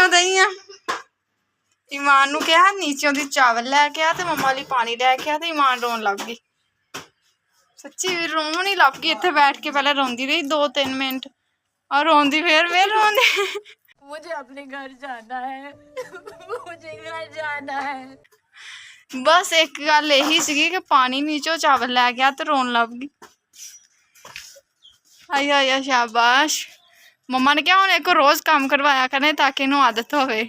दही ईमान नूं कहा नीचों दी चावल लैके आ ते मम्मा लई पानी लैके आ ते ईमान रोन लग गई। सच्ची रोन ही लग गई। इत्थे बैठ के पहले रोंदी रही 2-3 मिनट और रोंदी फिर रोंदी। मुझे अपने घर जाना है, मुझे घर जाना है। बस एक गल यही सी कि पानी नीचों चावल लैके आ ते रोन लग गई। आया शाबाश। मम्मा ने क्या हुण एक रोज काम करवाया करने ताकि इनू आदत होवे।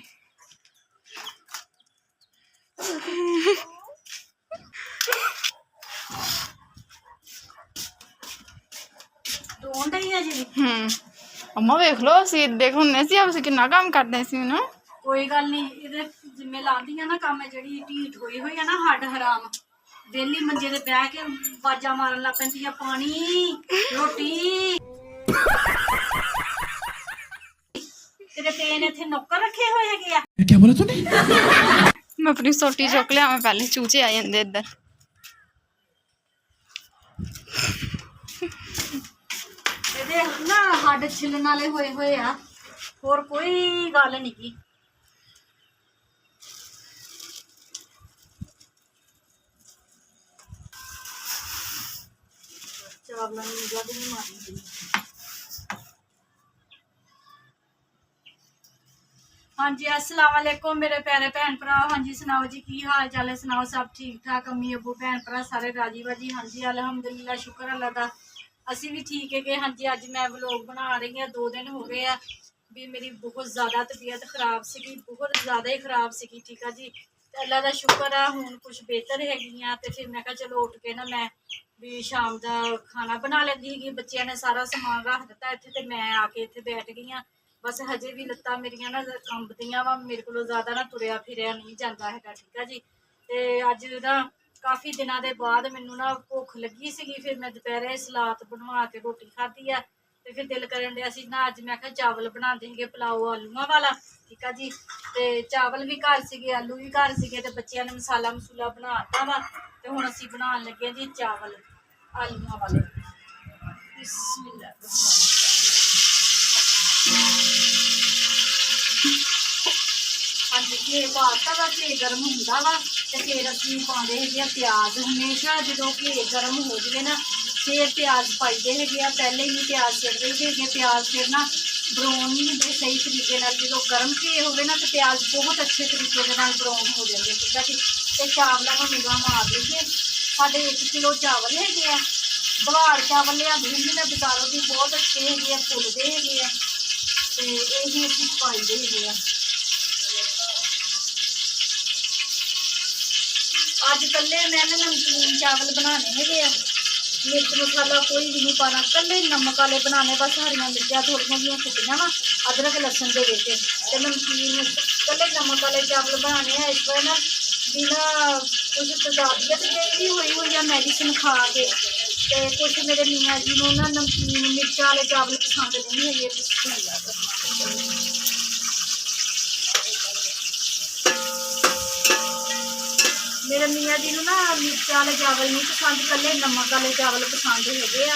अम्मा वेख लो असीं एडे हुन्ने सी असीं किन्ना काम करदे सी ना। कोई गल नहीं इहदे जिम्मे लांदी आ ना काम जेहड़ी ढीठ होई होई आ ना हड्ड हराम वेली मंजे ते बैठ के बाजा मारन लग पैंदी आ पानी रोटी। तेरे पे ने इत्थे नौकर रखे हुए है क्या? क्या बोला तूने? मैं अपनी सोटी चुक लिया मैं पहले चूचे आ जांदे इधर। ना हड्ड छिलन वाले होए हुए आ होर कोई गल नहीं की। चावल नहीं मारी। हाँ जी अस्सलाम वालेकुम मेरे प्यारे भैन भरा। हाँ जी सुनाओ जी की हाल चाल है? सुनाओ सब ठीक ठाक अम्मी अबू भैन भरा सारे राजी बाजी? हाँ जी अलहमदुलिल्लाह शुक्र अल्लाह दा असी भी ठीक है कि हाँ जी अज मैं व्लॉग बना रही हूँ। 2 दिन हो गए हैं भी मेरी बहुत ज़्यादा तबीयत खराब सी बहुत ज़्यादा ही खराब सी। ठीक है जी तो अल्लाह का शुक्र है हूँ कुछ बेहतर हैगियाँ। तो फिर मैं चलो उठ के ना मैं भी शाम का खाना बना लेंदी ही। बच्चों ने सारा समान रख दिता इत्थे ते मैं आके इत्थे बैठ गई हाँ। बस हजे भी लत्तां मेरियां ना कंबदियां वा मेरे को ज़्यादा ना तुरया फिरया नहीं जाता है। ठीक है जी तो अज ना काफ़ी दिनों के बाद मैनू ना भुख लगी सी। फिर मैं दोपहरे सलाद बनवा के रोटी खाधी है तो फिर दिल करन दिया सी ना अज मैं चावल बनाते हैं पुलाओ आलूआं वाला। ठीक है जी तो चावल भी घर से आलू भी घर से तो बच्चों ने मसाला मसूला बनाता वा तो हुण असीं बनाउण लगे जी चावल आलूआं वाले। हाँ जी घे पाता वा घे गर्म होंदा वा तो फिर असीं पाउंदे हैगे प्याज। हमेशा जो घे गर्म हो जाए ना फिर प्याज पाईदे हैगे। पहले ही प्याज सिट देते हैं। प्याज फिर ना ब्राउन नहीं होंदे सही तरीके नाल। जो गर्म घे होवे ना तो प्याज बहुत अच्छे तरीके दे नाल ब्राउन हो जाते। ठीक है जी तो चावलों को निगाह मार लीजिए। साढ़े 1 किलो चावल हैगे आ बघाड़ चावल लियाते हैं मैं बाजारों भी बहुत अच्छे हैगे फुलते हैगे तो यही असीं पाईदे हैगे। अज कल्ले मैं नमकीन चावल बनाने हैगे आ। मिर्च मसाला कोई भी नहीं पाना कल्ले नमक वाले बनाने बस हरियां मिर्चा थोड़ियां जिहियां कुटियां वा अदरक लसन दे विच ते नमकीन कल्ले नमक वाले चावल बनाने हैं। इस बार ना बिना कुछ तजाबियत जी हुई है मेडिसिन खा के तो कुछ मेरे मियाँ जी को ना नमकीन मिर्चा वाले चावल पसंद नहीं है। मेरे मियाँ जी ना मिर्च वाले चावल नहीं पसंद कल्ले नमक वाले चावल पसंद हैगे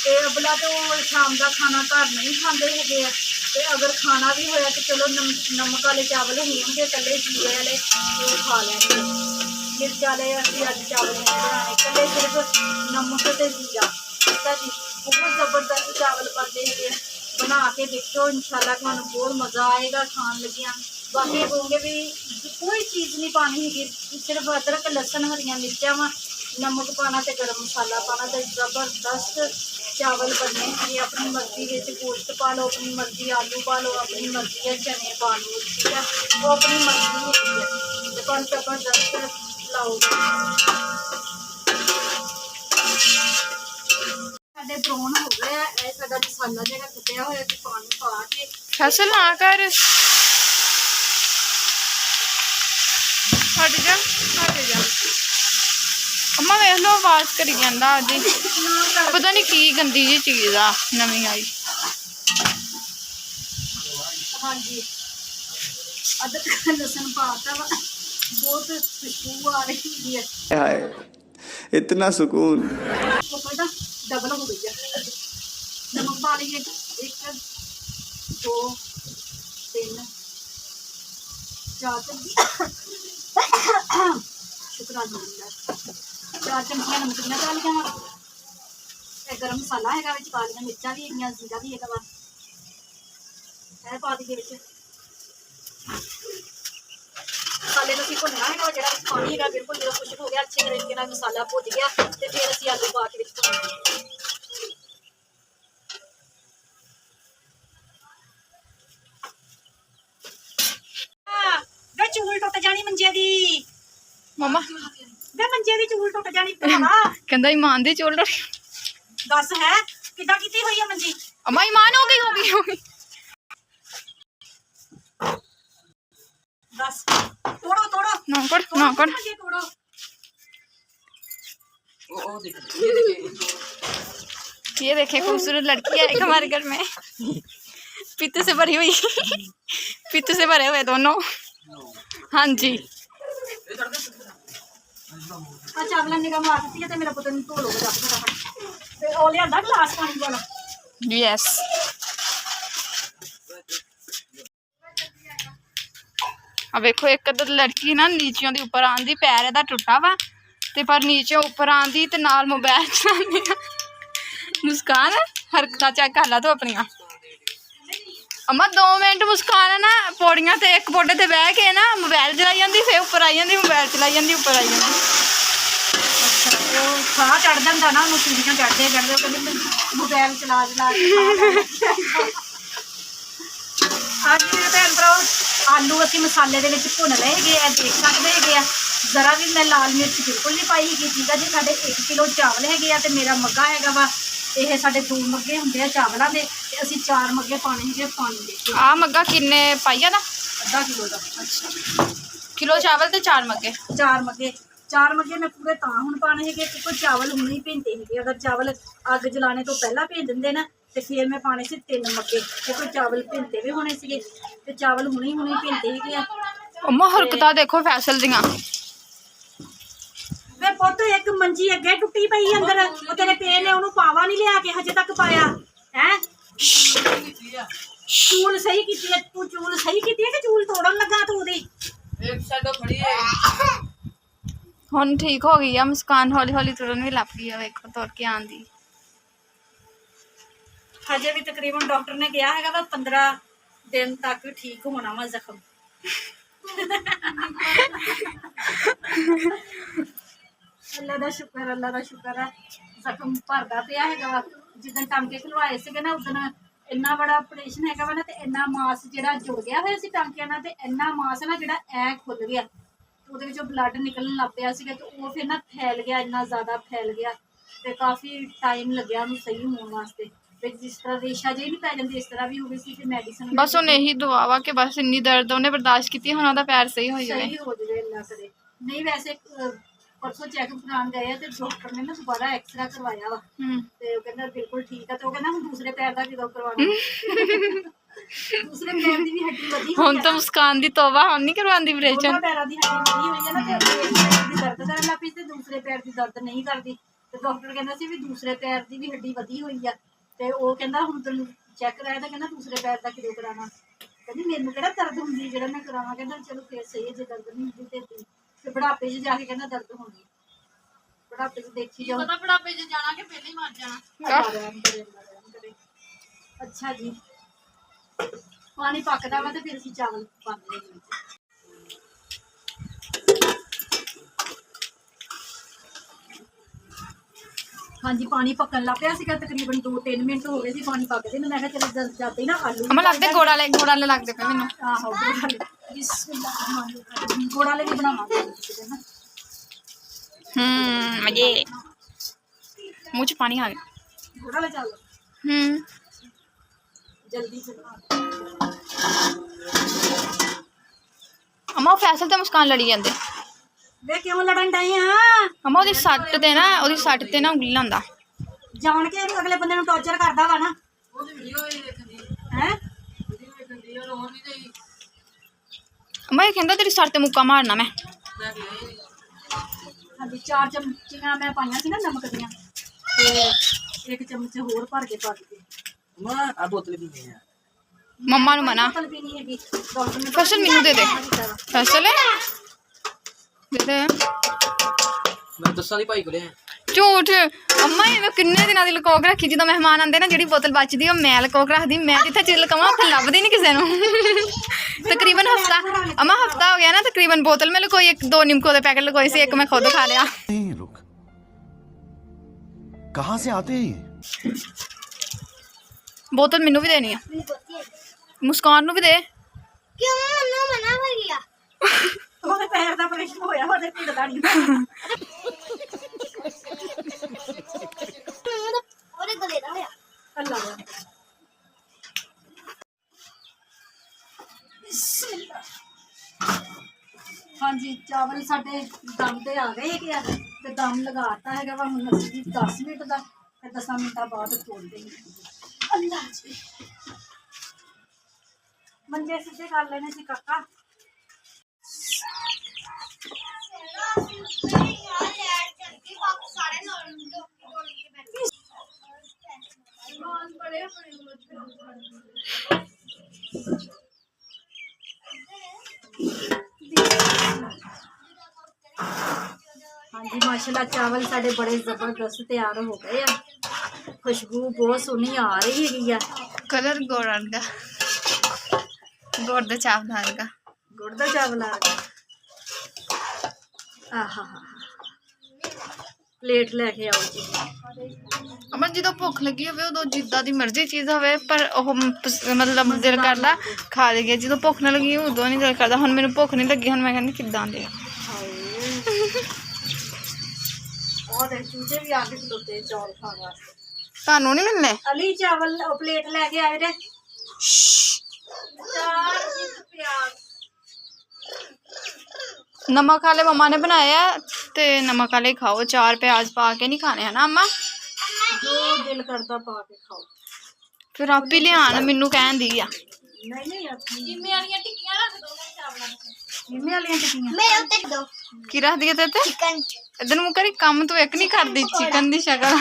तो अबला तो शाम का खाना घर नहीं खाते हैगे तो अगर खाना भी होया तो चलो नमक वाले चावल होंगे कल्ले जीरे वाले वो खा लेंगे। मिर्च वाले अभी अज चावल नहीं बनाने कल्ले सिर्फ नमक तो जीरा। ठीक है जी बहुत जबरदस्त चावल बनते हैं बना के देखो इंशाल्लाह तुहानू बहुत मज़ा आएगा खान लगिया। बाकी कहोगे भी कोई चीज़ नहीं पानी है सिर्फ अदरक लसन हरियां मिर्चा वा नमक पाना तो गर्म मसाला पाना तो जबरदस्त चावल बनने हैं। अपनी मर्जी के गोश्त पा लो अपनी मर्जी आलू पा लो अपनी मर्जी है चने पा लो। ठीक है वो अपनी मर्जी है तो जबरदस्त लाओ। साडे ब्राउन हो गया है साडा मसाला जो कुटिया होया पानी पा के फसल ना कर हट जा अम्मा वेख लो आवाज करी जांदा जी पता नहीं की गंदी जी चीज़ आ नवी आई। हाँ जी अदरक लसन पाता वा बहुत खुशबू आ रही है इतना सुकून डबल हो गई है। नमक पा लीजिए 1 2 3 4 ਚਮਚੀ ਸ਼ੁਕਰ ਅਲਹਮਦੁਲਿਲਾ 4 ਚਮਚੀਆਂ ਨਮਕ ਦੀਆਂ ਪਾ ਲਈਆਂ ਵਾ ਤੇ ਗਰਮ ਮਸਾਲਾ ਹੈਗਾ ਵਿੱਚ ਪਾ ਲਈਆਂ ਮਿਰਚਾਂ ਵੀ ਹੈਗੀਆਂ ਜ਼ੀਰਾ ਵੀ ਹੈਗਾ ਵਾ ਇਹ ਪਾ ਦਈਏ ਵਿੱਚ मसाले को अभी भुनना है जो पानी है बिल्कुल जो खुश्क हो गया अच्छे तरीके मसाला भुज गया तो फिर असं आलू पा के चूल टुट जानी मंजे दी मम्मा वे मंजे दी चूल टुट जानी भरावा कहंदा ईमान दी चोल दस है किदा कीती हुई है मंजी अम्मा ईमान हो गई दस तोड़ो तोड़ो नौकर मंजे तोड़ो ये देखे खूबसूरत लड़की है एक हमारे घर में पीतू से भरी हुई पीतू से भरे हुए दोनों हाँ जी चावल निगाह मार दी है मेरा पुत्र धो लो फटाफट और लिया गिलास पानी वाला यस अब देखो एक अदर लड़की ना नीचों दी ऊपर आंदी पैर इहदा टुटा वा ते पर नीचे ऊपर आंदी ते नाल मोबाइल चलांदी मुस्कान हरकतां चेक कर ला तू अपनियां अम्मा 2 मिनट मुस्कान ना पौड़ियां ते एक पोटे ते बह के ना मोबाइल चलाई जांदी फिर ऊपर आई जांदी मोबाइल चलाई जांदी ऊपर आई जांदी साह चढ़ जाता ना उन्होंने सीढ़ियां चढ़ते कहते मोबाइल चला चला आज मेरे भैन भराओ आलू असी मसाले के भुन रहे है देख सकते है जरा भी मैं लाल मिर्च बिल्कुल नहीं पाई है ठीक है जी साढ़े 1 किलो चावल है तो मेरा मग्गा है वा ये साढ़े 2 मग्गे होंगे चावलों के असी 4 मग्गे पाने है पानी के आ मग्गा किन्ने पाइया दा आधा किलो का अच्छा किलो चावल ते 4 मग्गे 4 मग्गे मैं पूरे तां हुण पाने है क्योंकि चावल हुण ही भींदे है अगर चावल अग जलाने तो पहला भेज देंगे ना तो फिर मैं पाने से 3 मग्गे क्योंकि चावल भींदे भी होने से तो चावल हुणे भींदे है अम्मा हरकतां देखो फैसल दियां वे पुत्त एक मंजी अगे टुटी पई अंदर वो तेरे पे ने ओनू पावा नहीं लिया के हजे तक पाया है चूल सही कीती है तू चूल सही कीती है कि चूल तोड़न लगा तू ओदी एक साइड खड़ी है हुण ठीक हो गई है मुस्कान हौली हौली तुरन भी लग गई है देखो तुर के आंदी हजे भी तकरीबन डॉक्टर ने कहा है 15 दिन तक ठीक होना वा जख्म अल्लाह का शुक्र है जख्म भरदा पिया है जिदन टांके खुलवाए थे ना उदन इन्ना बड़ा ऑपरेशन है ना तो इन्ना मास जो जुड़ गया हुआ सी टांकिया ना तो इन्ना मास ना जो ऐ खुल गया तो ब्लड निकलन लग पिया तो वो फिर ना फैल गया इन्ना ज़्यादा फैल गया तो काफ़ी टाइम लग्या उन्हें सही होने वास्ते जिस तरह रेशा जी नहीं पै जाती इस तरह भी हो गई सी मेडिसिन बस उन्हें यही दुआ वा कि बस इन्नी दर्द उन्हें बर्दाश्त की हुण ओहदा पैर सही हो जाए अल्लाह करे नहीं वैसे परसों चेकअप कराने गए तो डॉक्टर ने ना दोबारा एक्सरा करवाया वा ते वो कहंदा बिल्कुल ठीक है तो कहना हम दूसरे पैर का किदों करवाना दूसरे पैर की भी हड्डी वधी हुण तो मुस्कान दी तौबा हुण नहीं करवांदी ऑपरेशन पैरों की हड्डी वधी हुई है ना ते दर्द करन लग पई ते दूसरे पैर की दर्द नहीं करती तो डॉक्टर कहंदा सी भी दूसरे पैर की भी हड्डी वधी हुई है ते वो कहंदा हुण तैनूं चेक कराया तो कहंदा दूसरे पैर का किदों कराना कहंदी मैनूं किहड़ा दर्द हुंदी जेहड़ा मैं करावां कहंदा चलो फिर सही है जे दर्द नहीं हुंदी ते फिर बुढ़ापे च जाके कहना दर्द होनी बुढ़ापे च देखी जाओ पता बुढ़ापे च जाना कि पहले ही मर जाना अच्छा जी पानी पकदा वा ते फिर असीं चावल पाने हाँ जी पानी पकन लग पिया सीगा तकरीबन 2-3 मिनट हो गए सी पानी पकदे मैं कहा चलो जाते ही ना आलू अम्मा लगदे गोड़ा लगदे पे मैनूं आहो गोड़ा ले भी बनावांगे ना मजे मुंह च पानी आ गया गोड़ा ले चल जल्दी से बना अम्मा फैसल ते मुस्कान लड़ी जांदे वे क्यों लड़न डए हां अम्मा ओदी सट ते ना उंगली लांदा जान के अगले बंदे नु टॉर्चर करदा वा ना ओदी वीडियो ही देखदी हैं वीडियो देखदी और हो नहीं गई अम्मा ये कहंदा तेरी सट ते मुक्का मारना मैं हाँ जी 4 चमचियां मैं पाइयां सी ना नमक दियां ते 1 चम्मच होर भर के पा दी मां आ बोतल भी है ਮੰਮਾ ਨੂੰ ਮਨਾ ਬੋਤਲ ਪੀਣੀ ਹੈਗੀ ਡਾਕਟਰ ਨੇ ਫਸਲ ਮੈਨੂੰ ਦੇ ਦੇ ਫਸਲ ਦੇ ਦੇ ਮੈਂ ਦੱਸਾਂ ਦੀ ਭਾਈ ਕੋਲੇ ਝੂਠ ਅੰਮਾ ਇਹ ਕਿੰਨੇ ਦਿਨਾਂ ਦੀ ਲੁਕੋ ਕੇ ਰੱਖੀ ਜਦੋਂ ਮਹਿਮਾਨ ਆਉਂਦੇ ਨਾ ਜਿਹੜੀ ਬੋਤਲ ਬਚਦੀ ਉਹ ਮੈਂ ਲੁਕੋ ਕੇ ਰੱਖਦੀ ਮੈਂ ਜਿੱਥੇ ਚੀਜ਼ ਲੁਕਾਵਾਂ ਉੱਥੇ ਲੱਭਦੀ ਨਹੀਂ ਕਿਸੇ ਨੂੰ ਤਕਰੀਬਨ ਹਫਤਾ ਅੰਮਾ ਹਫਤਾ ਹੋ ਗਿਆ ਨਾ ਤਕਰੀਬਨ ਬੋਤਲ ਮੈਂ ਲੁਕੋਈ 1-2 ਨਿੰਮਕੋ ਦੇ ਪੈਕਟ ਲੁਕੋਏ ਸੀ ਇੱਕ ਮੈਂ ਖੁਦ ਖਾ ਲਿਆ नहीं ये लोग कहाँ से आते हैं ये ਬੋਤਲ ਮੈਨੂੰ ਵੀ ਦੇਣੀ ਆ ਮੁਸਕਾਨ ਨੂੰ ਵੀ ਦੇ ਉਹਦੇ ਪੈਰ ਦਾ ਆਪਰੇਸ਼ਨ ਹੋਇਆ ਉਹਦੇ ਢਿੱਡ ਦਾ ਨਹੀਂ ਅੱਲਾ ਦਾ ਹਾਂਜੀ ਚਾਵਲ ਸਾਡੇ ਦਮ ਤੇ ਆ ਗਏ ਹੈਗੇ ਆ ਤੇ ਦਮ ਲਗਾਤਾ ਹੈਗਾ ਵਾ ਹੁਣ ਅਸੀਂ 10 ਮਿੰਟ ਦਾ ਤੇ 10 ਮਿੰਟਾਂ ਬਾਅਦ ਖੋਲਦੇ ਹਾਂ ਅੱਲਾ ਜੀ ਮੰਜੇ ਸਿੱਧੇ ਕਰ ਲੈਣੇ ਸੀ ਕਾਕਾ ਹਾਂਜੀ ਮਾਸ਼ਾਅੱਲਾ ਚਾਵਲ ਸਾਡੇ ਬੜੇ ਜ਼ਬਰਦਸਤ ਤਿਆਰ ਹੋ ਗਏ ਆ ਖੁਸ਼ਬੂ ਬਹੁਤ ਸੋਹਣੀ ਆ ਰਹੀ ਹੈਗੀ ਆ ਕਲਰ ਗੋਰਾ ਦਾ ਗੋੜ ਦਾ ਚਾਵਲ ਦਾ ਗੁੜ ਦਾ ਚਾਵਲ ਆ ਗਿਆ ਆਹਾ ਪਲੇਟ ਲੈ ਕੇ ਆਓ ਜੀ ਅਮਨ ਜਦੋਂ ਭੁੱਖ ਲੱਗੀ ਹੋਵੇ ਉਦੋਂ ਜਿੱਦਾਂ ਦੀ ਮਰਜ਼ੀ ਚੀਜ਼ ਹੋਵੇ ਪਰ ਉਹ ਮਤਲਬ ਦਿਲ ਕਰਦਾ ਖਾ ਲਈਏ ਜਦੋਂ ਭੁੱਖ ਨਾ ਲੱਗੀ ਉਦੋਂ ਨਹੀਂ ਦਿਲ ਕਰਦਾ ਹੁਣ ਮੈਨੂੰ ਭੁੱਖ ਨਹੀਂ ਲੱਗੀ ਹੁਣ ਮੈਂ ਕਹਿੰਦੀ ਕਿੱਦਾਂ ਦੇ ਉਹ ਦੇ ਚੂਚੇ ਵੀ ਆ ਕੇ ਖਲੋਤੇ ਚੌਲ ਖਾਣ ਵਾਸਤੇ ਤੁਹਾਨੂੰ ਨਹੀਂ ਮਿਲਨੇ ਅਲੀ ਚਾਵਲ ਉਹ ਪਲੇਟ ਲੈ ਕੇ ਆਏ ਰੇ ਚਾਰ ਪਿਆਜ਼ ਨਮਕ ਵਾਲੇ ਮਮਾ ਨੇ ਬਣਾਇਆ ਤੇ ਨਮਕ ਵਾਲੇ ਖਾਓ 4 ਪਿਆਜ਼ ਪਾ ਕੇ ਨਹੀਂ ਖਾਣੇ ਹਨਾ ਅੰਮਾ ਜੋ ਦਿਲ ਕਰਦਾ ਪਾ ਕੇ ਖਾਓ ਫਿਰ ਆਪ ਹੀ ਲਿਆਣ ਮੈਨੂੰ ਕਹਿੰਦੀ ਆ ਨਹੀਂ ਜਿੰਮੇ ਵਾਲੀਆਂ ਟਿੱਕੀਆਂ ਰੱਖ ਦੋ ਮੈਂ ਚਾਵਲਾਂ ਵਿੱਚ ਜਿੰਮੇ ਵਾਲੀਆਂ ਟਿੱਕੀਆਂ ਮੈਂ ਉੱਤੇ ਦੋ ਕੀ ਰੱਖ ਦਈਏ ਤੇ ਚਿਕਨ ਇਧਰ ਨੂੰ ਕਰੀ ਕੰਮ ਤੂੰ ਇੱਕ ਨਹੀਂ ਕਰਦੀ ਚਿਕਨ ਦੀ ਸ਼ਕਲ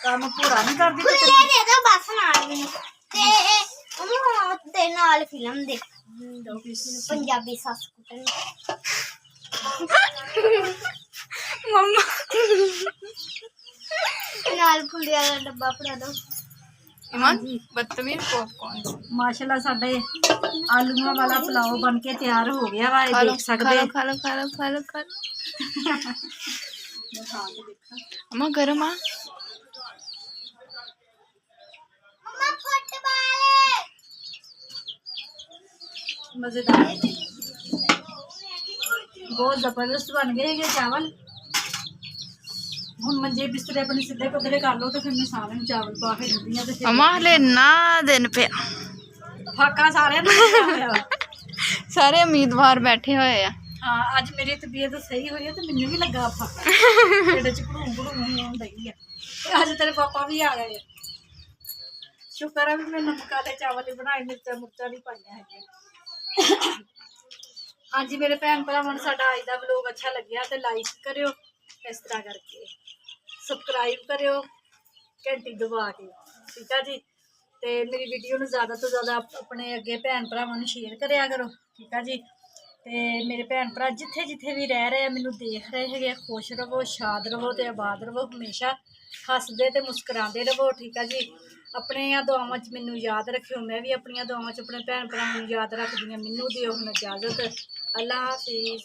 ਕੰਮ ਪੂਰਾ ਨਹੀਂ ਕਰਦੀ ਤੇ ਖੁੱਲੇ ਦੇ ਦੋ ਬਸ ਨਾਲ ਮੈਨੂੰ ਤੇ ਉਹਨੂੰ ਤੇ ਨਾਲ ਫਿਲਮ ਦੇਖ ਦੋ ਪੰਜਾਬੀ ਸੱਸ ਕੁੱਟਣ ਮੰਮਾ ਨਾਲ ਫੁੱਲਿਆ ਦਾ ਡੱਬਾ ਫੜਾ ਦੋ ਇਮਾਨ ਬਦਤਮੀਜ਼ ਪੌਪਕੌਰਨ ਮਾਸ਼ਾਅੱਲਾ ਸਾਡੇ ਆਲੂਆਂ ਵਾਲਾ ਪੁਲਾਓ ਬਣ ਕੇ ਤਿਆਰ ਹੋ ਗਿਆ ਵਾ ਇਹ ਦੇਖ ਸਕਦੇ ਖਾ ਲੋ ਅਮਾ ਗਰਮ ਆ ਮਮਾ ਫੁੱਟਬਾਲ ਮਜ਼ੇਦਾਰ ਬਹੁਤ ਜ਼ਬਰਦਸਤ ਬਣ ਗਏ ਇਹ ਚਾਵਲ ਹੁਣ ਮੰਜੇ ਬਿਸਤਰੇ ਆਪਣੇ ਸਿੱਧੇ ਪੱਧਰੇ ਕਰ ਲਓ ਤੇ ਫਿਰ ਮੈਂ ਸਾਰਿਆਂ ਨੂੰ ਚਾਵਲ ਪਾ ਕੇ ਦਿੰਦੀ ਆ ਤੇ ਫਿਰ ਅਮਾ ਹਲੇ ਨਾ ਦਿਨ ਪਿਆ ਫਾਕਾ ਸਾਰਿਆਂ ਨੂੰ ਪਿਆ ਹੋਇਆ ਵਾ। ਸਾਰੇ ਉਮੀਦਵਾਰ ਬੈਠੇ ਹੋਏ ਆ ਹਾਂ ਅੱਜ ਮੇਰੀ ਤਬੀਅਤ ਸਹੀ ਹੋਈ ਹੈ ਤੇ ਮੈਨੂੰ ਵੀ ਲੱਗਾ ਫਾਕਾ ਇਹਦੇ ਚ ਘੜੂ ਹੋਣ ਡਈ ਆ ਤੇ ਅੱਜ ਤੇਰੇ ਪਾਪਾ ਵੀ ਆ ਗਏ ਆ। ਸ਼ੁਕਰ ਹੈ ਵੀ ਮੈਂ ਨਮਕ ਵਾਲੇ ਚਾਵਲ ਹੀ ਬਣਾਏ ਮਿਰਚਾਂ ਮੁਰਚਾਂ ਨਹੀਂ ਪਾਈਆਂ ਹੈਗੀਆਂ ਹਾਂਜੀ ਮੇਰੇ ਭੈਣ ਭਰਾਵਾਂ ਨੂੰ ਸਾਡਾ ਅੱਜ ਦਾ ਵਲੋਗ ਅੱਛਾ ਲੱਗਿਆ ਤੇ ਲਾਈਕ ਕਰਿਓ ਇਸ ਤਰ੍ਹਾਂ ਕਰਕੇ ਸਬਸਕ੍ਰਾਈਬ ਕਰਿਓ ਘੰਟੀ ਦਬਾ ਕੇ ਠੀਕ ਆ ਜੀ ਤੇ ਮੇਰੀ ਵੀਡੀਓ ਨੂੰ ਜ਼ਿਆਦਾ ਤੋਂ ਜ਼ਿਆਦਾ ਆਪਣੇ ਅੱਗੇ ਭੈਣ ਭਰਾਵਾਂ ਨੂੰ ਸ਼ੇਅਰ ਕਰਿਆ ਕਰੋ ਠੀਕ ਆ ਜੀ ਤੇ ਮੇਰੇ ਭੈਣ ਭਰਾ ਜਿੱਥੇ ਜਿੱਥੇ ਵੀ ਰਹਿ ਰਹੇ ਆ ਮੈਨੂੰ ਦੇਖ ਰਹੇ ਹੈਗੇ ਖੁਸ਼ ਰਹੋ ਸ਼ਾਦ ਰਹੋ ਤੇ ਆਬਾਦ ਰਹੋ ਹਮੇਸ਼ਾ ਹੱਸਦੇ ਤੇ ਮੁਸਕਰਾਉਂਦੇ ਰਹੋ ਠੀਕ ਆ ਜੀ ਆਪਣੀਆਂ ਦੁਆਵਾਂ 'ਚ ਮੈਨੂੰ ਯਾਦ ਰੱਖਿਓ ਮੈਂ ਵੀ ਆਪਣੀਆਂ ਦੁਆਵਾਂ 'ਚ ਆਪਣੇ ਭੈਣ ਭਰਾਵਾਂ ਨੂੰ ਯਾਦ ਰੱਖਦੀ ਹਾਂ ਮੈਨੂੰ ਦਿਓ ਹੁਣ ਇਜਾਜ਼ਤ ਅੱਲਾ ਹਾਫਿਜ਼